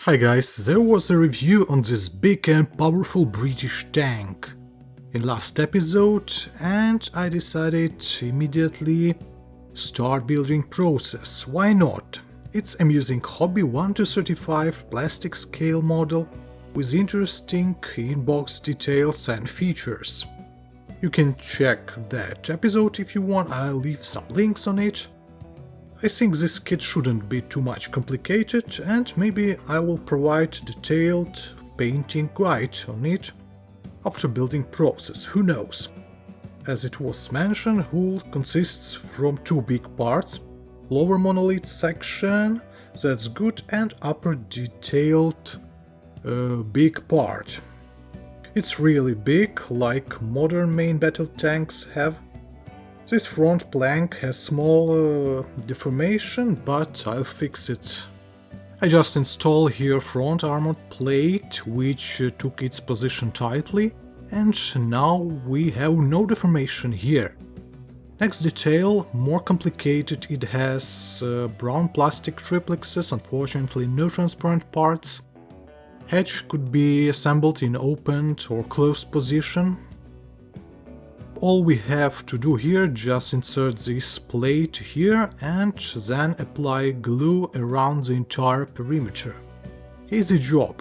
Hi guys, there was a review on this big and powerful British tank in last episode, and I decided immediately start building process. Why not? It's amusing HUMMVEE 1:35 plastic scale model with interesting in-box details and features. You can check that episode if you want, I'll leave some links on it. I think this kit shouldn't be too much complicated, and maybe I will provide detailed painting guide on it after building process, who knows. As it was mentioned, hull consists from two big parts, lower monolith section, that's good, and upper detailed big part. It's really big, like modern main battle tanks have. This front plank has small deformation, but I'll fix it. I just install here front armored plate, which took its position tightly, and now we have no deformation here. Next detail, more complicated, it has brown plastic triplexes, unfortunately no transparent parts. Hatch could be assembled in opened or closed position. All we have to do here, just insert this plate here and then apply glue around the entire perimeter. Easy job.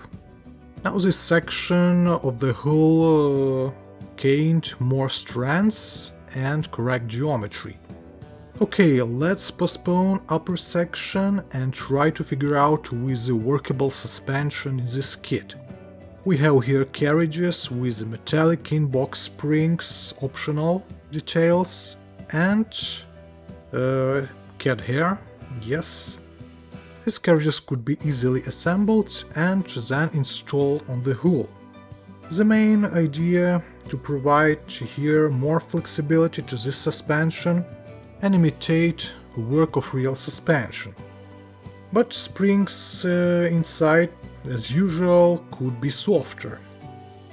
Now this section of the hull gained more strands and correct geometry. Okay, let's postpone upper section and try to figure out with the workable suspension in this kit. We have here carriages with metallic in-box springs, optional details, and cat hair, yes. These carriages could be easily assembled and then installed on the hull. The main idea to provide here more flexibility to this suspension and imitate work of real suspension. But springs inside, as usual, could be softer.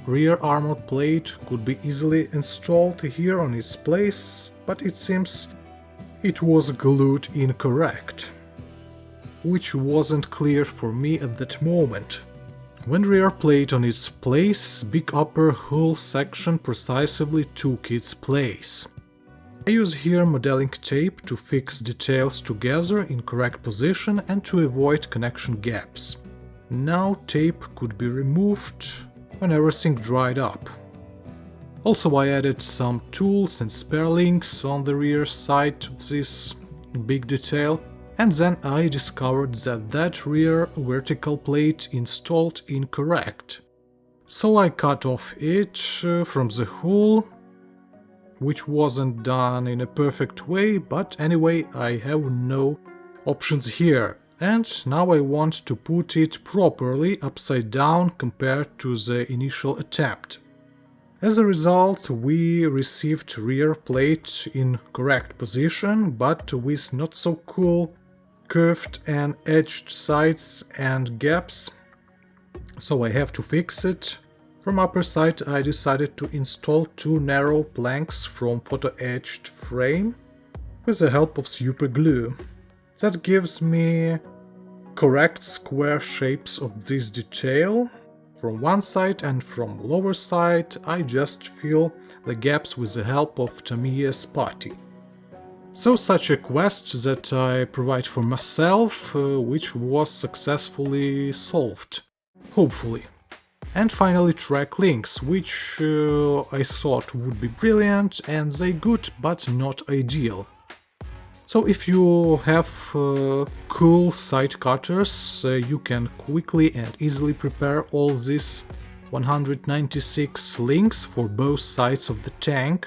Rear armored plate could be easily installed here on its place, but it seems it was glued incorrect, which wasn't clear for me at that moment. When rear plate on its place, big upper hull section precisely took its place. I use here modeling tape to fix details together in correct position and to avoid connection gaps. Now tape could be removed when everything dried up. Also I added some tools and spare links on the rear side of this big detail, and then I discovered that rear vertical plate installed incorrect. So I cut off it from the hull, which wasn't done in a perfect way, but anyway I have no options here. And now I want to put it properly upside down compared to the initial attempt. As a result, we received rear plate in correct position, but with not so cool curved and edged sides and gaps, so I have to fix it. From upper side I decided to install two narrow planks from photo-etched frame with the help of super glue. That gives me correct square shapes of this detail. From one side and from lower side I just fill the gaps with the help of Tamiya's putty. So such a quest that I provide for myself, which was successfully solved, hopefully. And finally track links, which I thought would be brilliant, and they good but not ideal. So if you have cool side cutters, you can quickly and easily prepare all these 196 links for both sides of the tank.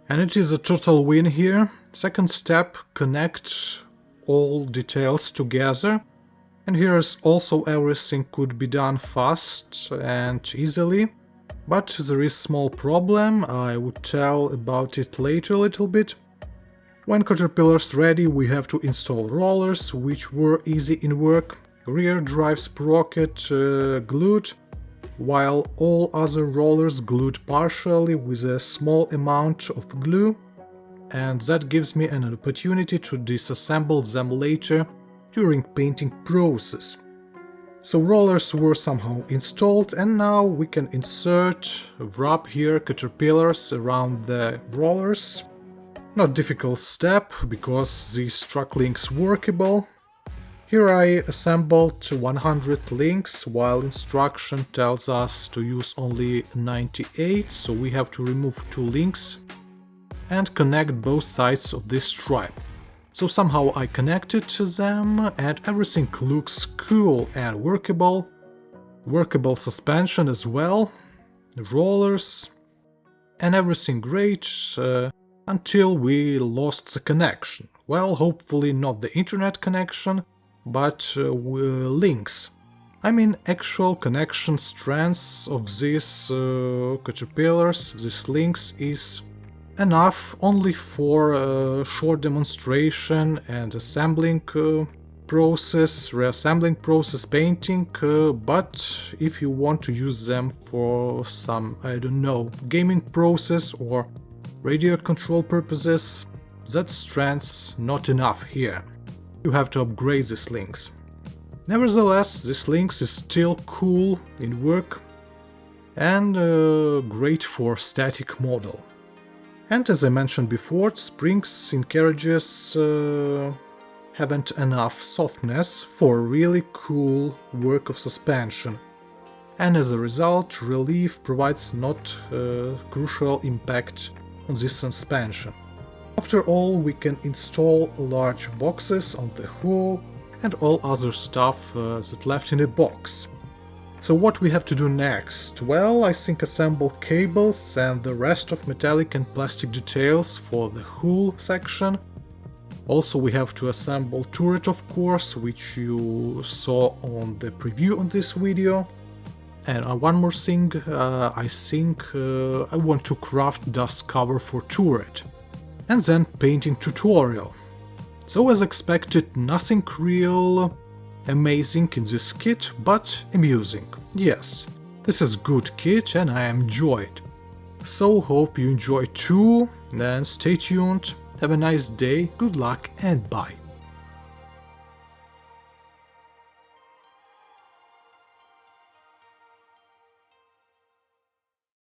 And it is a total win here. Second step, connect all details together. And here is also everything could be done fast and easily. But there is small problem, I would tell about it later a little bit. When Caterpillar's ready, we have to install rollers, which were easy in work. Rear drive sprocket glued, while all other rollers glued partially with a small amount of glue, and that gives me an opportunity to disassemble them later during painting process. So rollers were somehow installed, and now we can insert, wrap here caterpillars around the rollers. Not difficult step, because these truck links workable. Here I assembled 100 links, while instruction tells us to use only 98, so we have to remove 2 links and connect both sides of this stripe. So somehow I connected to them, and everything looks cool and workable. Workable suspension as well, rollers, and everything great, until we lost the connection. Well, hopefully not the internet connection, but links. I mean actual connection strands of these caterpillars, these links, is enough only for a short demonstration and assembling process, reassembling process, painting, but if you want to use them for some, I don't know, gaming process or radio control purposes, that strand's not enough here. You have to upgrade these links. Nevertheless, this links is still cool in work and great for static model. And as I mentioned before, springs in carriages haven't enough softness for really cool work of suspension, and as a result, relief provides not crucial impact on this suspension. After all, we can install large boxes on the hull and all other stuff that left in a box. So what we have to do next? Well, I think assemble cables and the rest of metallic and plastic details for the hull section. Also we have to assemble turret, of course, which you saw on the preview on this video. And one more thing, I think I want to craft dust cover for turret. And then painting tutorial. So as expected, nothing real amazing in this kit, but amusing. Yes, this is good kit and I enjoyed. So hope you enjoy too, and stay tuned, have a nice day, good luck and bye.